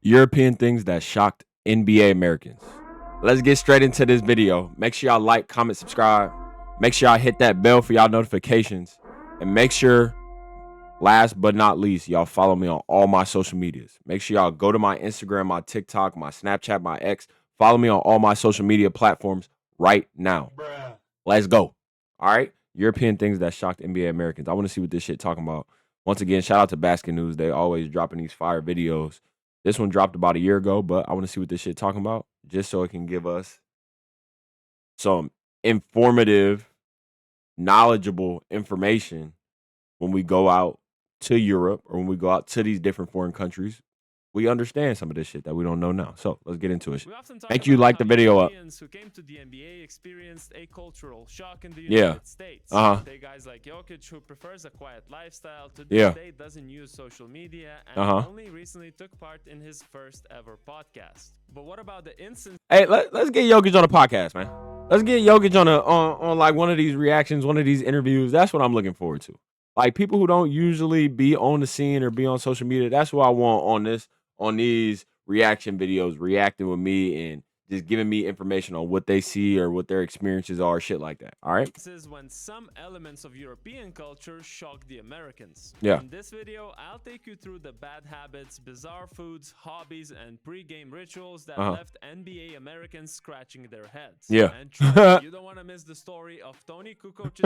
European things that shocked NBA Americans. Let's get straight into this video. Make sure y'all like, comment, subscribe. Make sure y'all hit that bell for y'all notifications. And make sure, last but not least, y'all follow me on all my social medias. Make sure y'all go to my Instagram, my TikTok, my Snapchat, my X. Follow me on all my social media platforms right now. Let's go. All right. European things that shocked NBA Americans. I want to see what this shit talking about. Once again, shout out to basketnews. They always dropping these fire videos. This one dropped about a year ago, but I want to see what this shit talking about just so it can give us some informative, knowledgeable information when we go out to Europe or when we go out to these different foreign countries. We understand some of this shit that we don't know now. So let's get into it. Make you like the video up. Who came to the NBA experienced a cultural shock in the Yeah. United States. They guys like Jokic, who prefers a quiet lifestyle, to this day doesn't use social media and only recently took part in his first ever podcast. But what about the instance? Hey, let's get Jokic on a podcast, man. Let's get Jokic on like one of these reactions, one of these interviews. That's what I'm looking forward to. Like people who don't usually be on the scene or be on social media. That's what I want on these reaction videos, reacting with me and just giving me information on what they see or what their experiences are, shit like that. All right. This is when some elements of European culture shock the Americans. Yeah. In this video, I'll take you through the bad habits, bizarre foods, hobbies, and pre-game rituals that left NBA Americans scratching their heads. Yeah. And trust me, you don't want to miss the story of Tony Kukoc's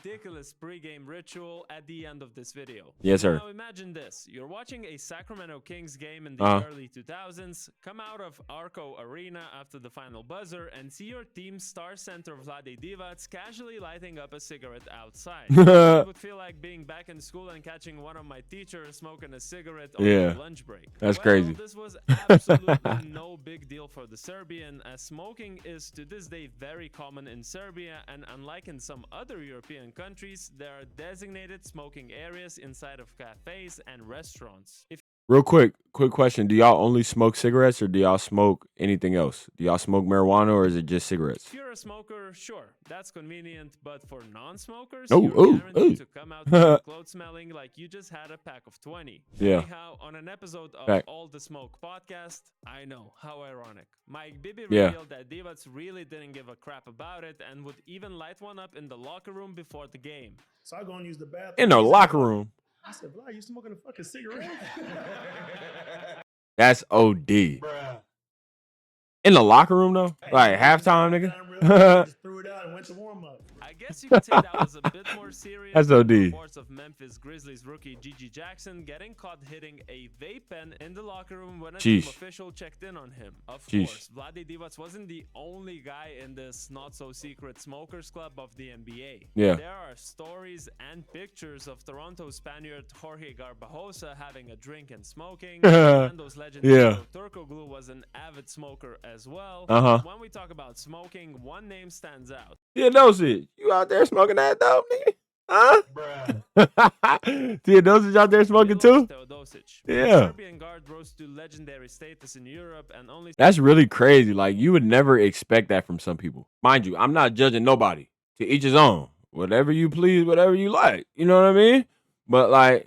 ridiculous pre-game ritual at the end of this video. Yes, sir. Now imagine this. You're watching a Sacramento Kings game in the early 2000s, come out of Arco Arena after the final buzzer and see your team's star center Vlade Divac casually lighting up a cigarette outside. It would feel like being back in school and catching one of my teachers smoking a cigarette on their lunch break. That's crazy. This was absolutely no big deal for the Serbian, as smoking is to this day very common in Serbia, and unlike in some other European countries, there are designated smoking areas inside of cafes and restaurants. Real quick question. Do y'all only smoke cigarettes or do y'all smoke anything else? Do y'all smoke marijuana or is it just cigarettes? If you're a smoker, sure, that's convenient, but for non-smokers, you're guaranteed to come out with your clothes smelling like you just had a pack of 20. Yeah. Anyhow, on an episode of All the Smoke podcast, I know, how ironic, Mike Bibby revealed that Divac really didn't give a crap about it and would even light one up in the locker room before the game. So I go and use the bathroom. In the locker room? I said, Vlad, you smoking a fucking cigarette? That's OD. Bruh. In the locker room, though? Like halftime, nigga? Just threw it out and went to warm up. I guess you could say that was a bit more serious. That's than OD. reports of Memphis Grizzlies rookie Gigi Jackson getting caught hitting a vape pen in the locker room when a team official checked in on him. Of course, Vlade Divac wasn't the only guy in this not-so-secret smokers club of the NBA. Yeah. There are stories and pictures of Toronto Spaniard Jorge Garbajosa having a drink and smoking. Orlando's legend Turkoglu was an avid smoker as well. When we talk about smoking, one name stands out. Theodosic, you out there smoking that dope, nigga? Huh? Bruh. Theodosic out there smoking too? Theodosic. Yeah. Serbian guard rose to legendary status in Europe and only... That's really crazy. Like, you would never expect that from some people. Mind you, I'm not judging nobody. To each his own. Whatever you please, whatever you like. You know what I mean? But, like,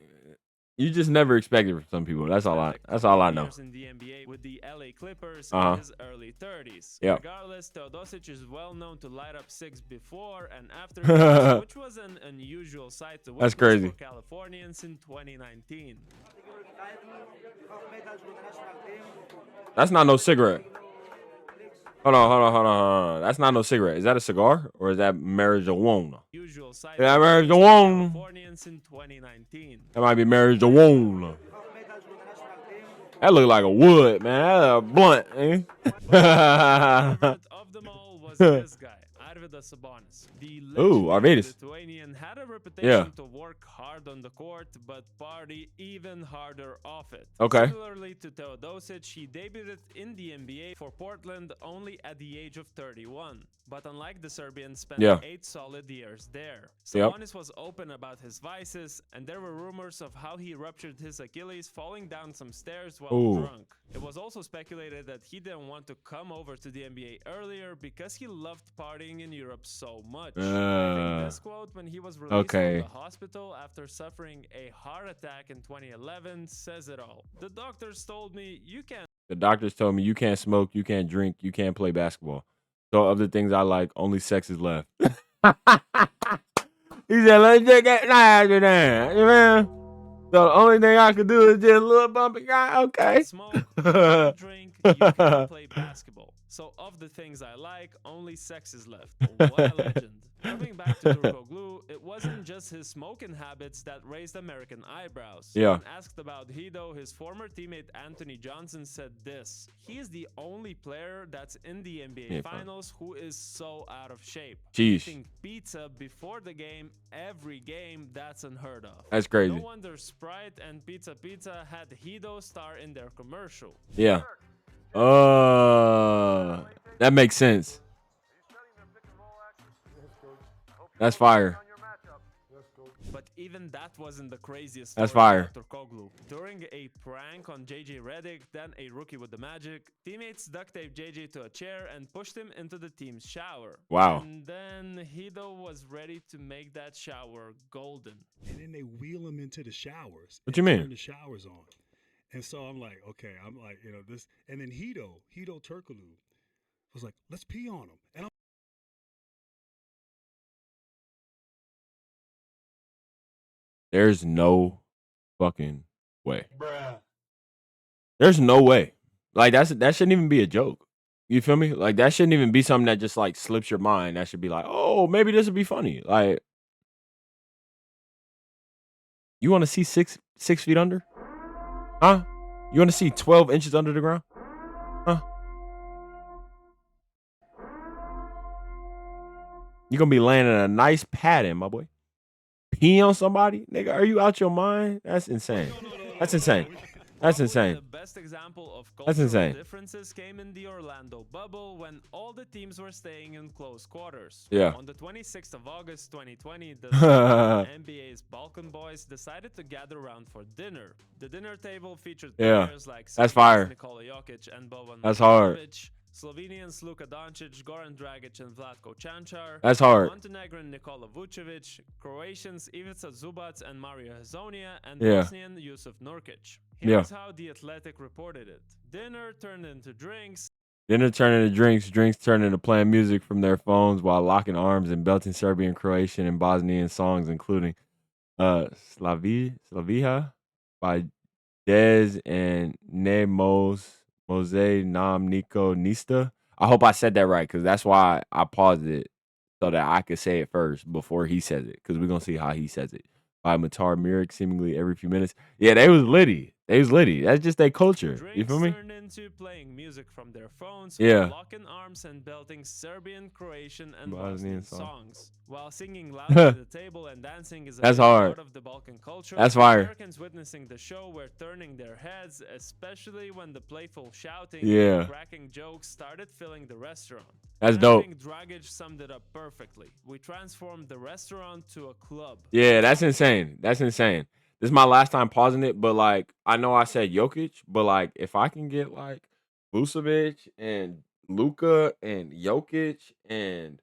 you just never expect it from some people. That's all I know. In the NBA with the LA Clippers in his early 30s. Regardless, Theodosic is well known to light up six before and after games, which was an unusual sight to witness for Californians in 2019. That's not no cigarette. Hold on. That's not no cigarette. Is that a cigar or is that marijuana? Usual sight yeah, marijuana. Californians in 2019. That might be marijuana. That look like a wood, man. That's a blunt, eh? Of them all was this guy, Arvydas Sabonis. The legendary Lithuanian had a reputation to work hard on the court, but party even harder off it. Similarly to Theodosic, he debuted in the NBA for Portland only at the age of 31. But unlike the Serbian, spent 8 solid years there. Sabonis was open about his vices, and there were rumors of how he ruptured his Achilles falling down some stairs while drunk. It was also speculated that he didn't want to come over to the NBA earlier because he loved partying in Europe so much. I think this quote when he was released from the hospital after suffering a heart attack in 2011 says it all. The doctors told me, you can't The doctors told me you can't smoke, you can't drink, you can't play basketball. So of the things I like, only sex is left. He said, let's take that after that. You know? So the only thing I could do is just a little bumpy guy. Okay. Smoke, you can't drink, you can't play basketball. So of the things I like, only sex is left. What a legend. Coming back to Turkoglu, it wasn't just his smoking habits that raised American eyebrows. Yeah. When asked about Hido, his former teammate Anthony Johnson said this: he is the only player that's in the NBA Finals who is so out of shape. Jeez. Eating pizza before the game, every game, that's unheard of. That's crazy. No wonder Sprite and Pizza Pizza had Hido star in their commercial. Yeah. That makes sense. That's fire. But even that wasn't the craziest. That's fire. Turkoglu. During a prank on JJ Redick, then a rookie with the Magic, teammates duct taped JJ to a chair and pushed him into the team's shower. Wow. And then Hido was ready to make that shower golden. And then they wheel him into the showers. What you mean? Turn the showers on. And so I'm like, okay, this. And then Hido Turkoglu was like, let's pee on him. And There's no fucking way. bruh. There's no way. Like that shouldn't even be a joke. You feel me? Like that shouldn't even be something that just like slips your mind. That should be like, oh, maybe this would be funny. Like, you want to see six feet under? Huh? You want to see 12 inches under the ground? Huh? You're gonna be laying in a nice padding, my boy. Pee on somebody? Nigga, are you out your mind? That's insane. That's insane. That's insane. The best example of That's insane. differences came in the Orlando bubble when all the teams were staying in close quarters. Yeah. On the 26th of August 2020, the NBA's Balkan boys decided to gather around for dinner. The dinner table featured players like That's fire. Nikola Jokic and Boban That's hard. Marjanovic, Slovenians Luka Doncic, Goran Dragic, and Vlatko Cancar. That's hard. Montenegrin Nikola Vucevic, Croatians Ivica Zubac and Mario Hazonia, and Yeah. Bosnian Yusuf Nurkic. Here's Yeah. how The Athletic reported it. Dinner turned into drinks. Dinner turned into drinks, drinks turned into playing music from their phones while locking arms and belting Serbian, Croatian, and Bosnian songs, including Slavija by Dez and Ne Mose Nam Niko Nista. I hope I said that right, because that's why I paused it so that I could say it first before he says it, because we're going to see how he says it. By Matar Mirik seemingly every few minutes. Yeah, they was litty. They was litty. That's just their culture. Drinks You feel me? turned into playing music from their phones, Yeah. locking arms and belting Serbian, Croatian, and Bosnian Bosnian songs. songs. While singing loudly at the table and dancing is a That's big hard. part of the Balkan culture, That's fire. Americans witnessing the show were turning their heads, especially when the playful shouting Yeah. and cracking jokes started filling the restaurant. That's And I dope. think Dragic summed it up perfectly. We transformed the restaurant to a club. Yeah, that's insane. That's insane. This is my last time pausing it, but like I know I said Jokic, but like if I can get like Vucevic and Luka and Jokic and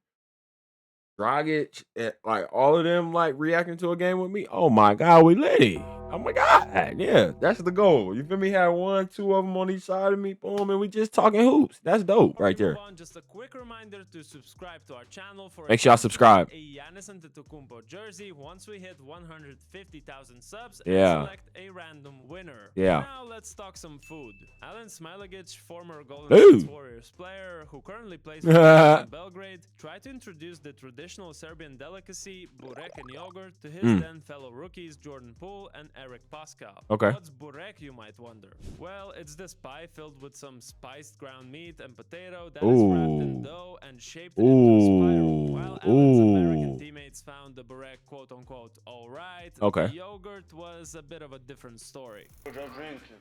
Dragic, and like all of them like reacting to a game with me, oh my god, we litty. Oh my god, yeah, that's the goal. You feel me? Had 1, 2 of them on each side of me, boom, and we just talking hoops. That's dope Before right we there. move on, just a quick reminder to subscribe to our channel for Make sure y'all subscribe. a Giannis Antetokounmpo jersey once we hit 150,000 subs Yeah. and select a random winner. Yeah. Now let's talk some food. Alen Smilagic, former Golden Ooh. State Warriors player who currently plays for Belgrade, tried to introduce the traditional Serbian delicacy burek and yogurt to his then fellow rookies Jordan Poole and Eric Pascal. Okay. What's burek, you might wonder? Well, it's this pie filled with some spiced ground meat and potato that is wrapped in Ooh. dough and shaped into a spiral. Ooh. While Alan's American Ooh. teammates found the burek quote unquote alright, Okay. the yogurt was a bit of a different story. Don't drink it.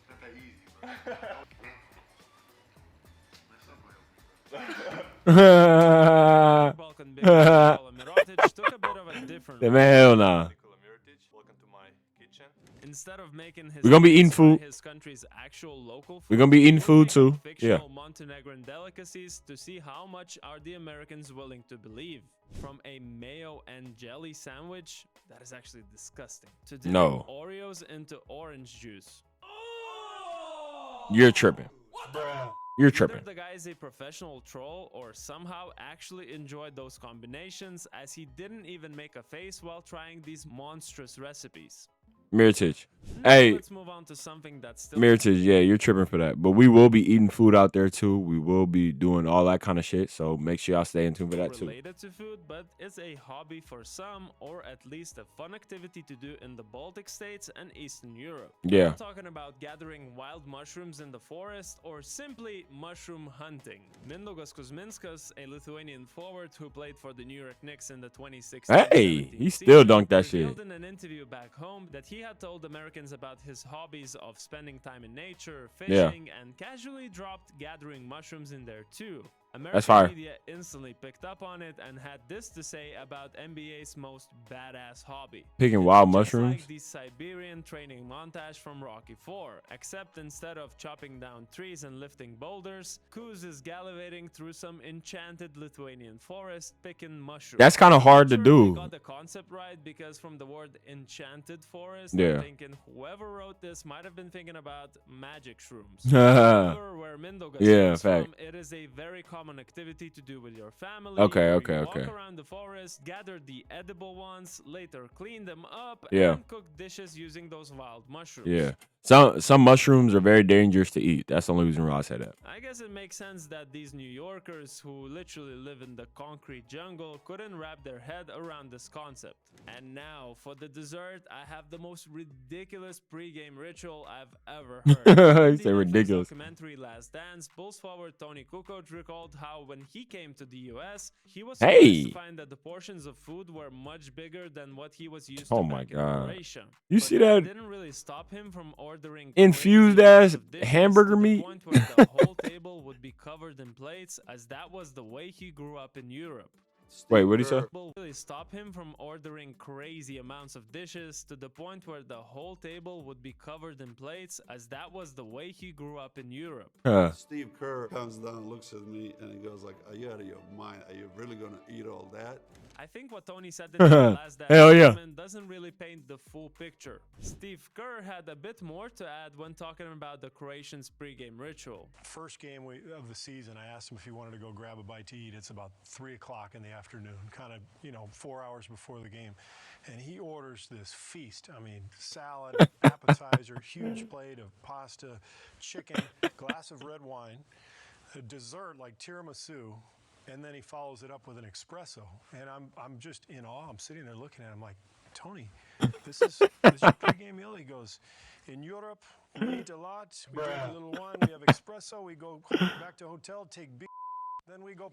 Not that easy, bro. Balkan big man Nikola Mirotic took a bit of a different Man, hell nah. Nikola Mirotic, welcome to my kitchen. Instead of making his We're gonna be eating dishes by food. his country's actual local food, We're gonna be eating we're food making too. Yeah. fictional Montenegrin delicacies to see how much are the Americans willing to believe. From a mayo and jelly sandwich that is actually disgusting to dipping No. Oreos into orange juice. You're tripping. You're tripping. Either the guy is a professional troll or somehow actually enjoyed those combinations, as he didn't even make a face while trying these monstrous recipes. Miritich. Now Hey, let's move on to something that's still Miritich, yeah, you're tripping for that. But we will be eating food out there too. We will be doing all that kind of shit. So make sure y'all stay in tune for that too. related to food, but is a hobby for some, or at least a fun activity to do in the Baltic states and Eastern Europe. Yeah. I'm talking about gathering wild mushrooms in the forest, or simply mushroom hunting. Mindaugas Kuzminskas, a Lithuanian forward who played for the New York Knicks in the 2016 Hey, he still dunked that shit. Revealed in an interview back home that he had told Americans about his hobbies of spending time in nature, fishing, and casually dropped gathering mushrooms in there too. That's fire. American media instantly picked up on it and had this to say about NBA's most badass hobby. Picking wild Just mushrooms? like the Siberian training montage from Rocky IV, except instead of chopping down trees and lifting boulders, Kuz is gallivanting through some enchanted Lithuanian forest picking mushrooms. That's kind of hard to Sure, do. they got the concept right, because from the word enchanted forest, Yeah. I'm thinking whoever wrote this might have been thinking about magic shrooms. Yeah, However, where Mindaugas comes fact. from, it is a very common activity to do with your family. Okay, where okay, you okay. Walk around the forest, gather the edible ones, later clean them up, Yeah. and cook dishes using those wild mushrooms. Yeah. Some mushrooms are very dangerous to eat. That's the only reason why I say that. I guess it makes sense that these New Yorkers who literally live in the concrete jungle couldn't wrap their head around this concept. And now, for the dessert, I have the most ridiculous pregame ritual I've ever heard. You say The Netflix ridiculous. documentary Last Dance, Bulls forward Tony Kukoc recalled how when he came to the US, he was Hey. surprised to find that the portions of food were much bigger than what he was used to Oh my back in God. Croatia. You But see that didn't really stop him from ordering infused crazy amounts ass of dishes hamburger to the meat? point where the whole table would be covered in plates, as that was the way he grew up in Europe. Wait, what did he say? Will really stop him from ordering crazy amounts of dishes to the point where the whole table would be covered in plates, as that was the way he grew up in Europe. Steve Kerr comes down, looks at me, and he goes like, "Are you out of your mind? Are you really gonna eat all that?" I think what Tony said in the last Dance Hell yeah. segment doesn't really paint the full picture. Steve Kerr had a bit more to add when talking about the Croatians' pregame ritual. First game of the season, I asked him if he wanted to go grab a bite to eat. It's about 3 o'clock in the afternoon, kind of, 4 hours before the game. And he orders this feast. I mean, salad, appetizer, huge plate of pasta, chicken, glass of red wine, a dessert like tiramisu, and then he follows it up with an espresso. And I'm just in awe. I'm sitting there looking at him like, Tony, this is your pregame meal? He goes, in Europe, we eat a lot. We drink a little wine. We have espresso. We go back to hotel, take big. Then we go.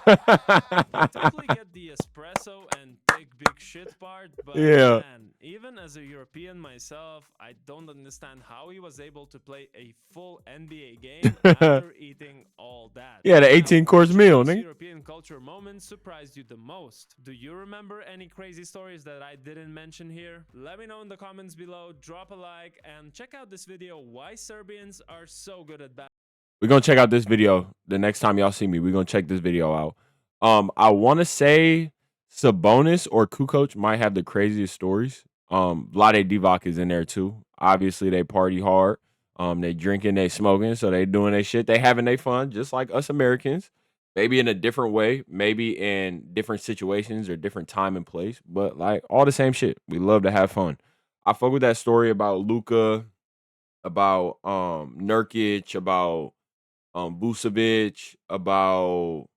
I totally get the espresso and take big shit part, but Yeah. man, even as a European myself, I don't understand how he was able to play a full NBA game after eating all that. Yeah, the Now, 18-course which meal, of those nigga. European culture moments surprised you the most? Do you remember any crazy stories that I didn't mention here? Let me know in the comments below, drop a like, and check out this video, why Serbians are so good at basketball. We're gonna check out this video the next time y'all see me. We're gonna check this video out. I wanna say Sabonis or Kukoc might have the craziest stories. Vlade Divac is in there too. Obviously, they party hard. They drinking, they smoking, so they doing their shit. They having their fun, just like us Americans. Maybe in a different way, maybe in different situations or different time and place, but like all the same shit. We love to have fun. I fuck with that story about Luka, about Nurkic, about Vucevic, about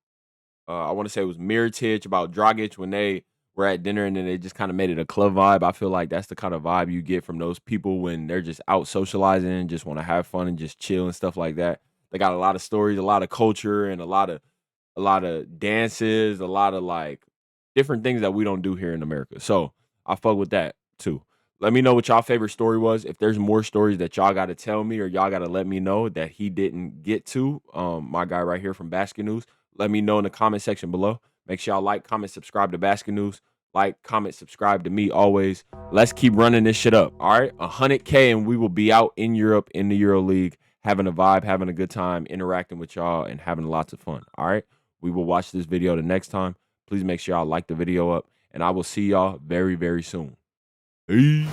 I want to say it was Miritich, about Dragic when they were at dinner and then they just kind of made it a club vibe. I feel like that's the kind of vibe you get from those people when they're just out socializing and just want to have fun and just chill and stuff like that. They got a lot of stories, a lot of culture, and a lot of dances, a lot of like different things that we don't do here in America. So I fuck with that too. Let me know what y'all favorite story was. If there's more stories that y'all got to tell me or y'all got to let me know that he didn't get to, my guy right here from Basket News, let me know in the comment section below. Make sure y'all like, comment, subscribe to Basket News. Like, comment, subscribe to me always. Let's keep running this shit up. All right, 100K and we will be out in Europe in the Euro League, having a vibe, having a good time, interacting with y'all, and having lots of fun. All right, we will watch this video the next time. Please make sure y'all like the video up, and I will see y'all very, very soon. Peace.